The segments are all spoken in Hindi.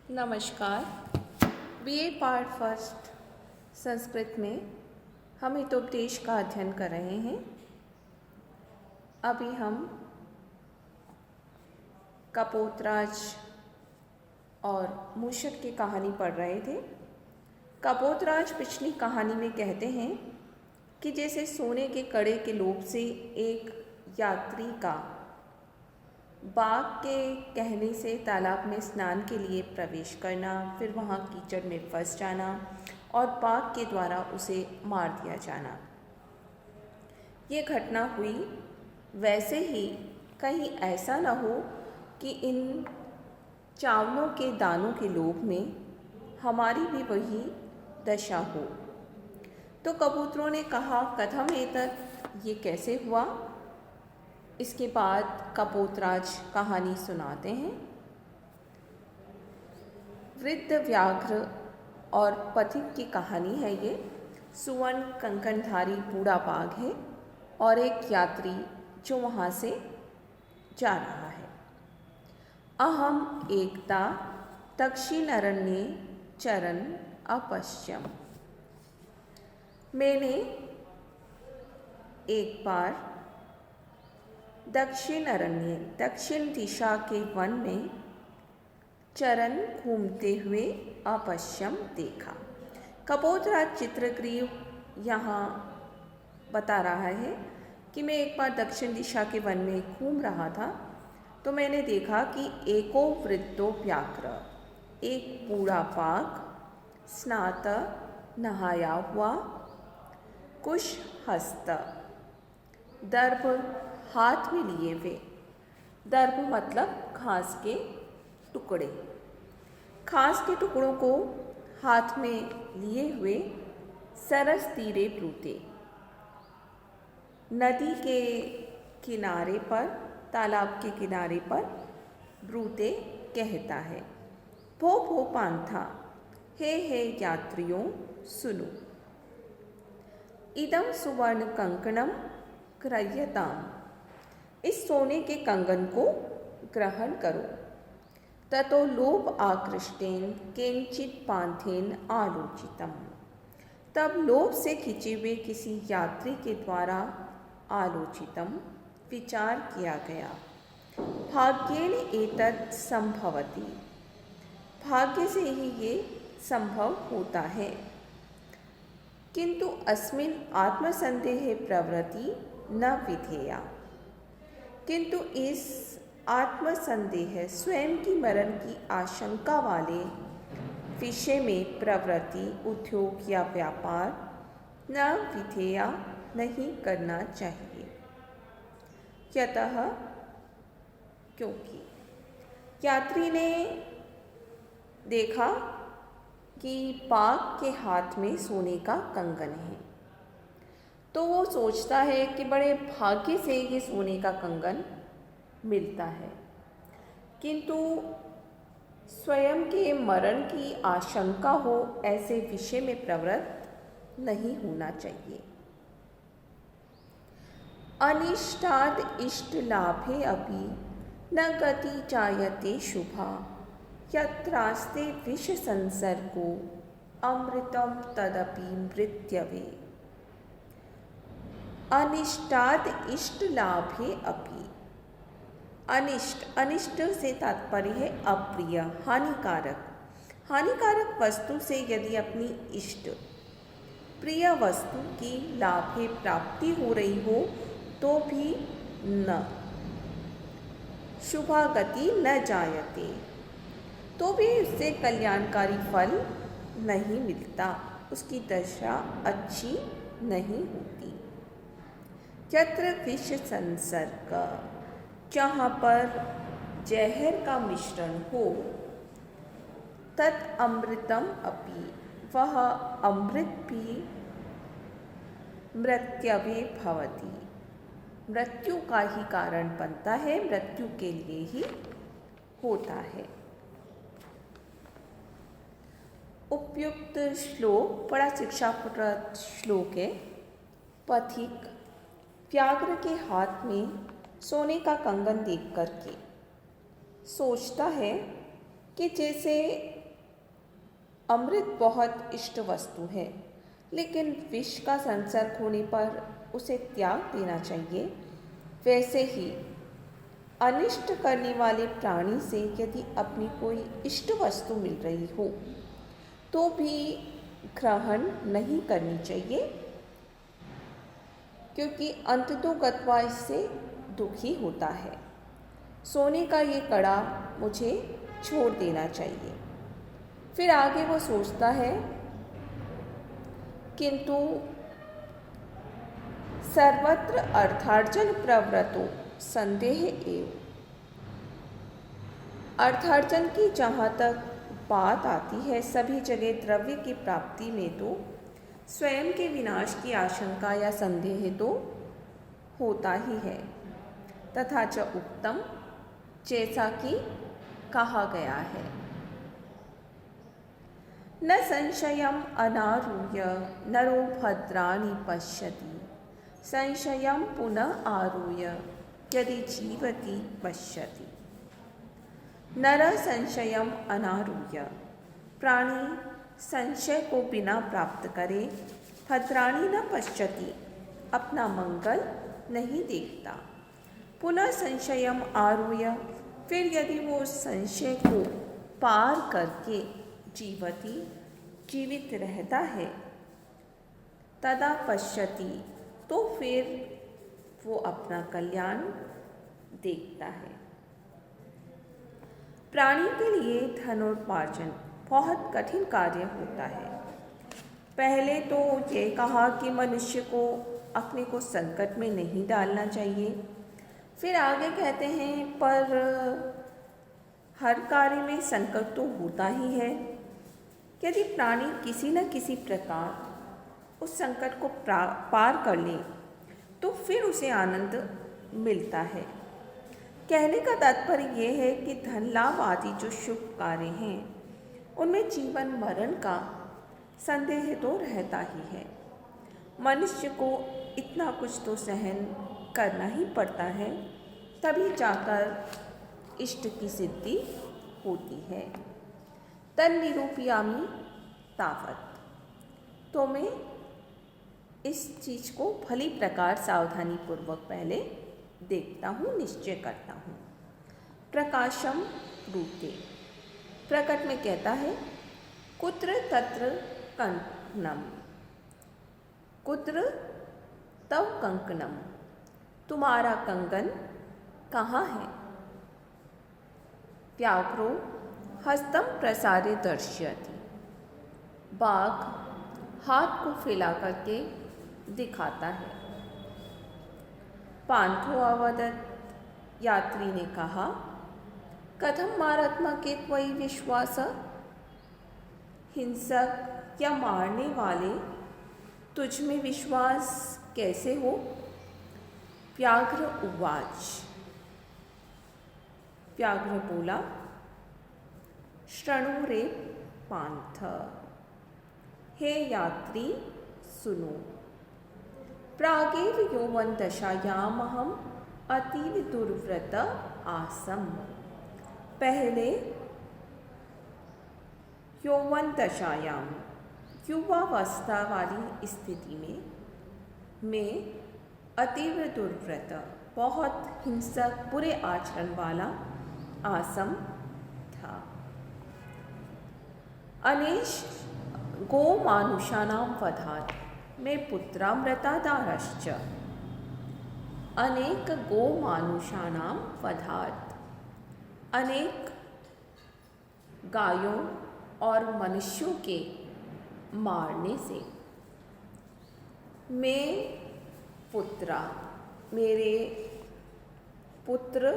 नमस्कार। बीए पार्ट फर्स्ट संस्कृत में हम हितोपदेश का अध्ययन कर रहे हैं। अभी हम कपोतराज और मूषक की कहानी पढ़ रहे थे। कपोतराज पिछली कहानी में कहते हैं कि जैसे सोने के कड़े के लोभ से एक यात्री का बाघ के कहने से तालाब में स्नान के लिए प्रवेश करना, फिर वहाँ कीचड़ में फंस जाना और बाघ के द्वारा उसे मार दिया जाना, ये घटना हुई। वैसे ही कहीं ऐसा न हो कि इन चावलों के दानों के लोभ में हमारी भी वही दशा हो। तो कबूतरों ने कहा, कथम एतत्, ये कैसे हुआ। इसके बाद कपोतराज कहानी सुनाते हैं। वृद्ध व्याघ्र और पथिक की कहानी है ये। सुवर्ण कंकणधारी बूढ़ा बाघ है और एक यात्री जो वहाँ से जा रहा है। अहम एकदा दक्षिणारण्ये चरन् अपश्यम्, मैंने एक बार दक्षिण अरण्य, दक्षिण दिशा के वन में चरण घूमते हुए अपश्यम, देखा। कपोतराज चित्रग्रीव यहाँ बता रहा है कि मैं एक बार दक्षिण दिशा के वन में घूम रहा था तो मैंने देखा कि एको वृद्धो व्याघ्र, एक बूढ़ा बाघ, स्नात, नहाया हुआ, कुश हस्त, दर्भ हाथ में लिए हुए। दर्भ मतलब घास के टुकड़े। घास के टुकड़ों को हाथ में लिए हुए सरस तीरे ब्रूते, नदी के किनारे पर, तालाब के किनारे पर ब्रूते कहता है, भो भो पांथा, हे यात्रियों सुनो, इदम सुवर्ण कंकणम क्रह्यताम, इस सोने के कंगन को ग्रहण करो। ततो लोभ आकृष्टेन केंचित पांथेन आलोचितम, तब लोभ से खिंचे हुए किसी यात्री के द्वारा आलोचितम, विचार किया गया। भाग्येन एतत् संभवति, भाग्य से ही ये संभव होता है। किंतु अस्मिन् आत्मसंदेहे प्रवृत्ति न विधेया, किंतु इस आत्मसंदेह, स्वयं की मरण की आशंका वाले विषय में प्रवृत्ति, उद्योग या व्यापार न विधेया, नहीं करना चाहिए। यतः, क्योंकि यात्री ने देखा कि बाघ के हाथ में सोने का कंगन है तो वो सोचता है कि बड़े भाग्य से ये सोने का कंगन मिलता है, किंतु स्वयं के मरण की आशंका हो ऐसे विषय में प्रवृत्त नहीं होना चाहिए। अनिष्टाद इष्ट लाभे अपि न गति जायते शुभा, यत्रास्ते विष संसर्गो अमृतम तदपि मृत्यवे। अनिष्टाद इष्ट लाभे अपि, अनिष्ट, अनिष्ट से तात्पर्य है अप्रिय, हानिकारक। हानिकारक वस्तु से यदि अपनी इष्ट प्रिय वस्तु की लाभे प्राप्ति हो रही हो तो भी न, शुभा गति न जायते, तो भी उससे कल्याणकारी फल नहीं मिलता, उसकी दशा अच्छी नहीं होती। यत्र विष संसर्ग, जहाँ पर जहर का मिश्रण हो, तत् अमृतम अपि, वह अमृत भी मृत्यवे भवति, मृत्यु का ही कारण बनता है, मृत्यु के लिए ही होता है। उपयुक्त श्लोक बड़ा शिक्षाप्रद श्लोक है। पथिक व्याघ्र के हाथ में सोने का कंगन देख करके सोचता है कि जैसे अमृत बहुत इष्ट वस्तु है, लेकिन विष का संसर्ग होने पर उसे त्याग देना चाहिए, वैसे ही अनिष्ट करने वाले प्राणी से यदि अपनी कोई इष्ट वस्तु मिल रही हो तो भी ग्रहण नहीं करनी चाहिए, क्योंकि अंततोगत्वा इससे दुखी होता है। सोने का ये कड़ा मुझे छोड़ देना चाहिए। फिर आगे वो सोचता है, किंतु सर्वत्र अर्थार्जन प्रवृत्तो संदेह एव। अर्थार्जन की जहाँ तक बात आती है, सभी जगह द्रव्य की प्राप्ति में तो स्वयं के विनाश की आशंका या संदेह तो होता ही है। तथा च उत्तम, जैसा कि कहा गया है, न संशयम अनारूह्य नरो भद्राणि पश्यति, संशयम पुनः आरूह्य यदि जीवति पश्यति। नर संशयम अनारूह्य, प्राणी संशय को बिना प्राप्त करे, भद्राणि न पश्यति, अपना मंगल नहीं देखता। पुनः संशयम आरूह्य, फिर यदि वो संशय को पार करके जीवित रहता है, तदा पश्यति, तो फिर वो अपना कल्याण देखता है। प्राणी के लिए धनोपार्जन बहुत कठिन कार्य होता है। पहले तो ये कहा कि मनुष्य को अपने को संकट में नहीं डालना चाहिए। फिर आगे कहते हैं, पर हर कार्य में संकट तो होता ही है। यदि प्राणी किसी न किसी प्रकार उस संकट को पार कर ले तो फिर उसे आनंद मिलता है। कहने का तात्पर्य यह है कि धन लाभ आदि जो शुभ कार्य हैं, उनमें जीवन मरण का संदेह तो रहता ही है। मनुष्य को इतना कुछ तो सहन करना ही पड़ता है, तभी जाकर इष्ट की सिद्धि होती है। तन निरूपयामी तावत, तो मैं इस चीज़ को भली प्रकार सावधानी पूर्वक पहले देखता हूँ, निश्चय करता हूँ। प्रकाशम रूपे, प्रकट में कहता है, कुत्र तत्र कंकणम, कुत्र तव कंकणम, तुम्हारा कंगन कहाँ है। व्याघ्रो हस्तम प्रसारे दर्शयति, बाघ हाथ को फैला करके दिखाता है। पांथो अवदत्, यात्री ने कहा, कथम मारात्मा के त्वयि विश्वास, हिंसक या मारने वाले तुझ में विश्वास कैसे हो। व्याघ्र उवाच, व्याघ्र बोला, शृणु रे पांथ, हे यात्री सुनो। प्रागेव यौवन दशायामहम अतीव दुर्व्रत आसम, पहले यौवन दशायाम, युवावस्था वाली स्थिति में मैं अतीव दुर्व्रत, बहुत हिंसक बुरे आचरण वाला आसम था। अनेश गो मानुषाणां वधात्, मैं पुत्रामृतादारश्च, अनेक गो मानुषाणां वधात्, अनेक गायों और मनुष्यों के मारने से। मैं पुत्रा, मेरे पुत्र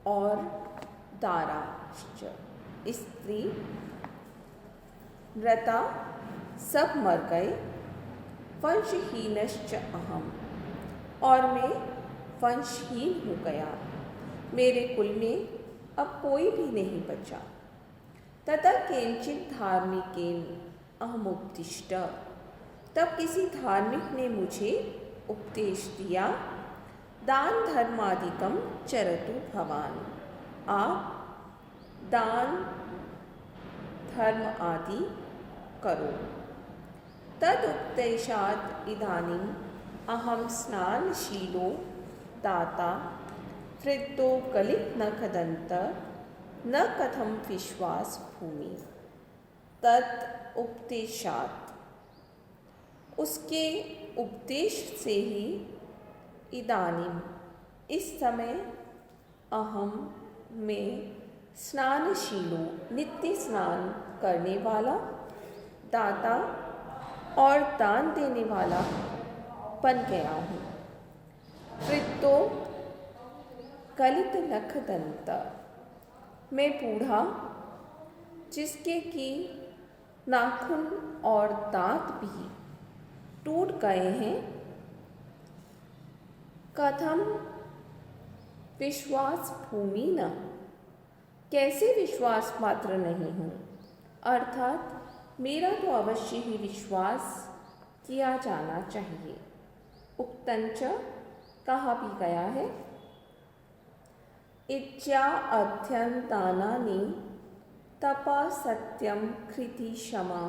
और दाराश्च, स्त्री व्रता सब मर गए। वंशहीनश्च अहम, और मैं वंशहीन हो गया, मेरे कुल में अब कोई भी नहीं बचा। तथा केनचित धार्मिकेन अहमुपदिष्ट, तब किसी धार्मिक ने मुझे उपदेश दिया, दान धर्मादिकम चरतु भवान, आप दान धर्म आदि करो। तदुपदेशात् इदानीम् अहं स्नानशीलो दाता वृद्धो गलितनखदन्त न कथं विश्वास भूमि। तत् उपदेशात्, उसके उपदेश से ही, इदानीम, इस समय, अहम, मैं, स्नानशीलो, नित्य स्नान करने वाला, दाता और दान देने वाला बन गया हूँ। वृद्धो गलित नख दंत, मैं बूढ़ा जिसके कि नाखून और दांत भी टूट गए हैं, कथम विश्वास भूमि न, कैसे विश्वास पात्र नहीं हूँ, अर्थात मेरा तो अवश्य ही विश्वास किया जाना चाहिए। उक्तंच, कहा भी गया है, इच्छा अध्ययन दानानि तपा सत्यम कृति क्षमा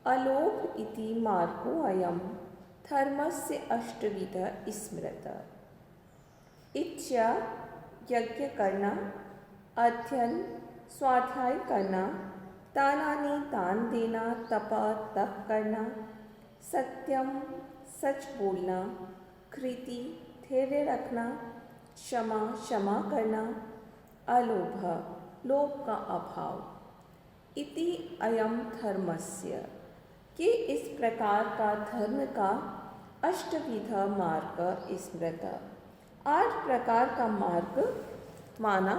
अलोभ इति मार्गो अयम धर्मस्य अष्टविध स्मृत। इच्छा यज्ञ करना, अध्ययन स्वाध्याय करना, दानानि दान देना, तपा तप करना, सत्यम सच बोलना, कृति धैर्य रखना, क्षमा क्षमा करना, अलोभ लोभ का अभाव, इति अयम धर्मस्य, कि इस प्रकार का धर्म का अष्टविध मार्ग स्मृत, 8 प्रकार का मार्ग माना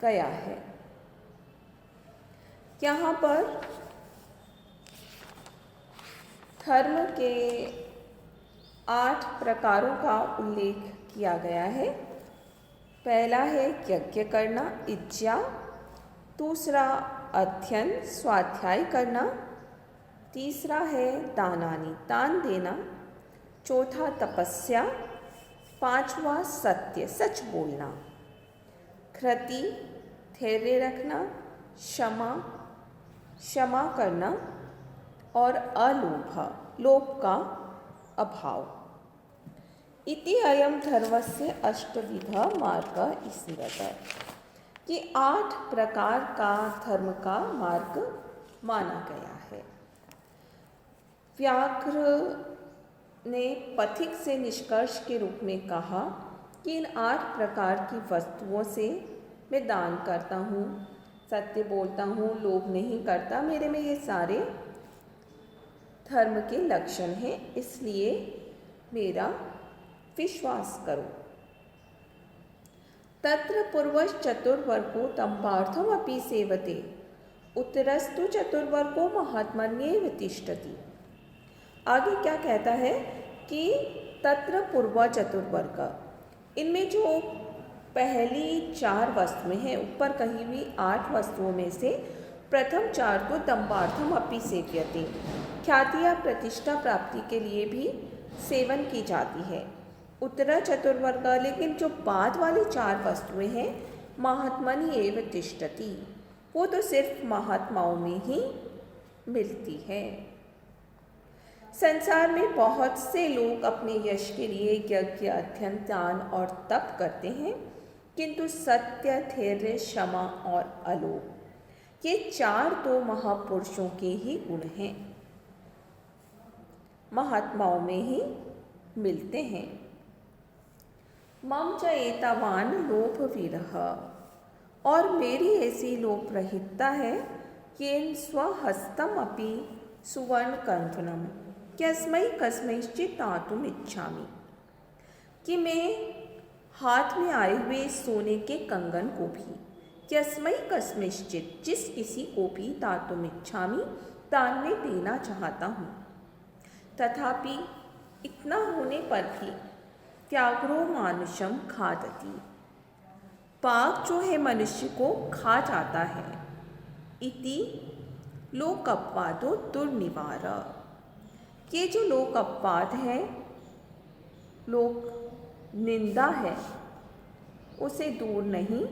गया है। यहाँ पर धर्म के 8 प्रकारों का उल्लेख किया गया है। पहला है यज्ञ करना, इच्छा। दूसरा अध्ययन स्वाध्याय करना। तीसरा है दानानि दान देना। चौथा तपस्या। पांचवा सत्य सच बोलना। कृति धैर्य रखना। क्षमा क्षमा करना। और अलोभ लोभ का अभाव। इति अयम धर्मस्य अष्टविध मार्ग स्मृत, कि 8 प्रकार का धर्म का मार्ग माना गया है। व्याघ्र ने पथिक से निष्कर्ष के रूप में कहा कि इन 8 प्रकार की वस्तुओं से मैं दान करता हूँ, सत्य बोलता हूँ, लोभ नहीं करता, मेरे में ये सारे धर्म के लक्षण हैं, इसलिए मेरा विश्वास करो। तत्र पूर्वश्चतुर्वर्गो दम्भार्थमपि सेवते, उत्तरस्तु चतुर्वर्गो महात्मन्येव तिष्ठति। आगे क्या कहता है कि तत्र पूर्व चतुर्वर्ग, इनमें जो पहली 4 वस्तुएं हैं, ऊपर कही हुई 8 वस्तुओं में से प्रथम 4 तो दम्भार्थम अपि सेव्यते, ख्याति या प्रतिष्ठा प्राप्ति के लिए भी सेवन की जाती है। उत्तर चतुर्वर्ग, लेकिन जो बाद वाली 4 वस्तुएं हैं, महात्मनि एव तिष्ठति, वो तो सिर्फ महात्माओं में ही मिलती है। संसार में बहुत से लोग अपने यश के लिए यज्ञ, अध्ययन, दान और तप करते हैं, किंतु सत्य, धैर्य, क्षमा और अलोभ, ये 4 तो महापुरुषों के ही गुण हैं, महात्माओं में ही मिलते हैं। मम च एतावान लोभ विरह, और मेरी ऐसी लोभ रहितता है, येन स्वहस्तम अपि सुवर्ण कंकणम यस्मै कस्मैश्चित् दातुम् इच्छामि, कि मैं हाथ में आए हुए सोने के कंगन को भी यस्मै कस्मैश्चित् जिस किसी को भी दातुम् इच्छामि दान में देना चाहता हूँ। तथापि इतना होने पर भी व्याघ्रो मानुषम खादति, बाघ जो है मनुष्य को खा जाता है। इति लोकअपवादो दुर्निवार, ये जो लोक अपवाद है, लोक निंदा है, उसे दूर नहीं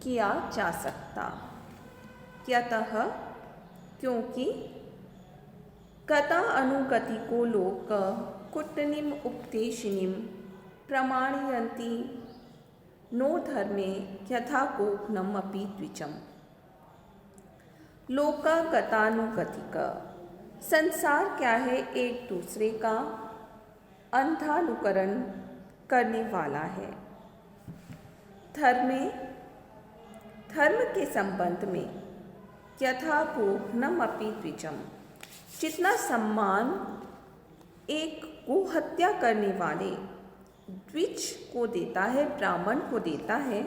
किया जा सकता। यतः क्योंकि कथा अनुगति को लोक कुटनीम उपदेशिनीम प्रमाणयन्ति नो धर्मे यथा कोघ्नम अपि द्विजम। लोक गतानुगतिक संसार क्या है? एक दूसरे का अंधानुकरण करने वाला है। धर्म के संबंध में यथा गोघ्नम अपि द्विजम, जितना सम्मान एक गो हत्या करने वाले द्विज को देता है, ब्राह्मण को देता है,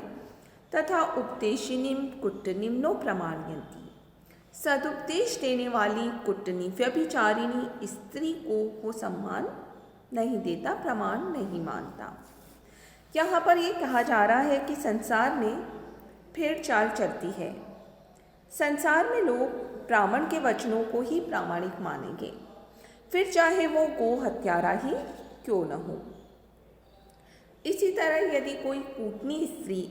तथा उपदेशिनीम कुटनीम नो प्रमाणयन्ति, सदुपदेश देने वाली कुटनी व्यभिचारिणी स्त्री को वो सम्मान नहीं देता, प्रमाण नहीं मानता। यहाँ पर ये कहा जा रहा है कि संसार में फेर चाल चलती है। संसार में लोग ब्राह्मण के वचनों को ही प्रामाणिक मानेंगे, फिर चाहे वो गो हत्यारा ही क्यों न हो। इसी तरह यदि कोई कूटनी स्त्री,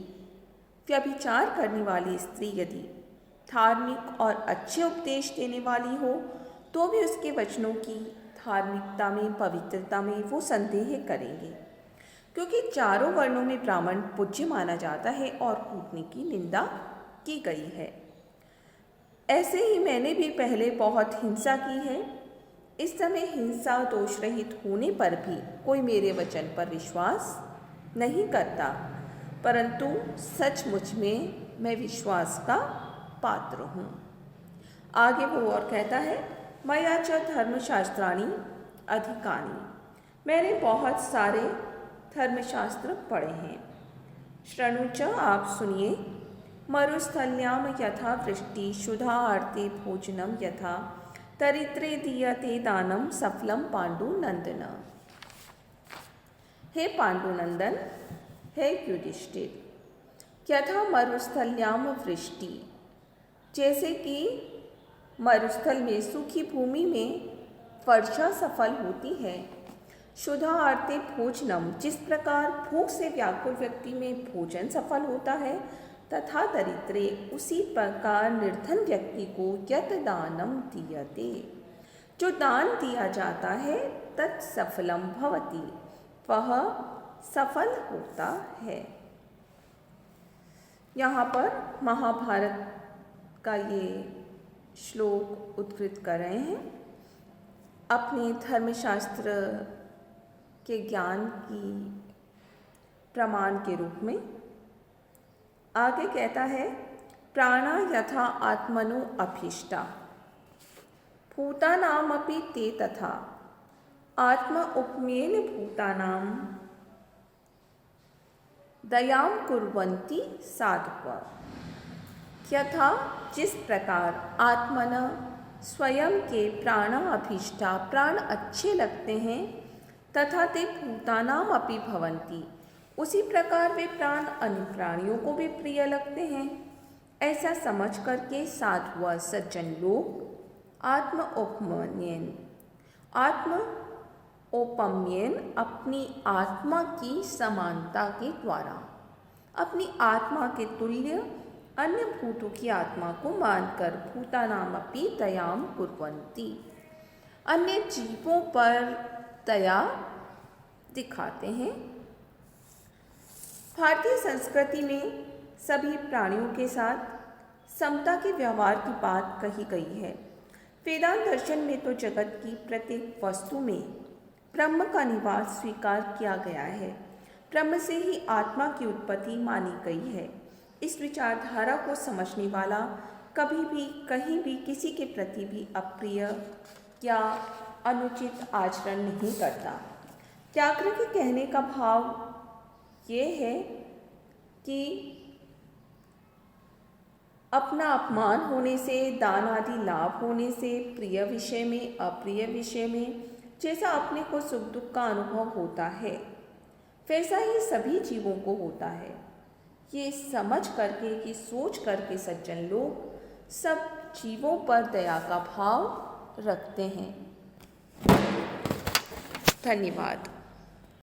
व्यभिचार करने वाली स्त्री यदि धार्मिक और अच्छे उपदेश देने वाली हो, तो भी उसके वचनों की धार्मिकता में, पवित्रता में वो संदेह करेंगे, क्योंकि चारों वर्णों में ब्राह्मण पूज्य माना जाता है और कूटनी की निंदा की गई है। ऐसे ही मैंने भी पहले बहुत हिंसा की है। इस समय हिंसा दोष रहित होने पर भी कोई मेरे वचन पर विश्वास नहीं करता, परंतु सचमुच में मैं विश्वास का पात्र हूँ। आगे वो और कहता है, मया च धर्मशास्त्राणि अधिकानि, मैंने बहुत सारे धर्मशास्त्र पढ़े हैं। शृणु च, आप सुनिए, मरुस्थल्याम यथा वृष्टि शुद्धा आरते भोजनम यथा तरित्रे दीयते दानम सफलम पांडुनंदन। हे पांडुनंदन, हे युधिष्ठिर, यथा मरुस्थल्याम वृष्टि, जैसे कि मरुस्थल में, सूखी भूमि में वर्षा सफल होती है। शुद्धा आरते भोजनम, जिस प्रकार भूख से व्याकुल व्यक्ति में भोजन सफल होता है, तथा दरिद्रे, उसी प्रकार निर्धन व्यक्ति को यत दानम दीयते, जो दान दिया जाता है, तत्सफलम भवति, वह सफल होता है। यहाँ पर महाभारत का ये श्लोक उद्धृत कर रहे हैं अपने धर्मशास्त्र के ज्ञान की प्रमाण के रूप में। आगे कहता है, प्राणा यथा आत्मनो अभीष्टा भूतानामपि ते तथा आत्म उपमेन भूतानां दयां कुर्वन्ति साधवः। यथा, जिस प्रकार आत्मन, स्वयं के प्राण अभीष्टा, प्राण अच्छे लगते हैं, तथा ते भूतानाम अपि भवन्ति, उसी प्रकार वे प्राण अन्य प्राणियों को भी प्रिय लगते हैं। ऐसा समझ करके साधु सज्जन लोग आत्म ओपम्येन, अपनी आत्मा की समानता के द्वारा, अपनी आत्मा के तुल्य अन्य भूतों की आत्मा को मानकर भूतानामपि दयां कुर्वन्ति, अन्य जीवों पर दया दिखाते हैं। भारतीय संस्कृति में सभी प्राणियों के साथ समता के व्यवहार की बात कही गई है। वेदांत दर्शन में तो जगत की प्रत्येक वस्तु में ब्रह्म का निवास स्वीकार किया गया है। ब्रह्म से ही आत्मा की उत्पत्ति मानी गई है। इस विचारधारा को समझने वाला कभी भी, कहीं भी, किसी के प्रति भी अप्रिय या अनुचित आचरण नहीं करता। त्याग्र के कहने का भाव ये है कि अपना अपमान होने से, दान आदि लाभ होने से, प्रिय विषय में, अप्रिय विषय में जैसा अपने को सुख दुख का अनुभव होता है, वैसा ही सभी जीवों को होता है। ये समझ करके, कि सोच करके सज्जन लोग सब जीवों पर दया का भाव रखते हैं। धन्यवाद।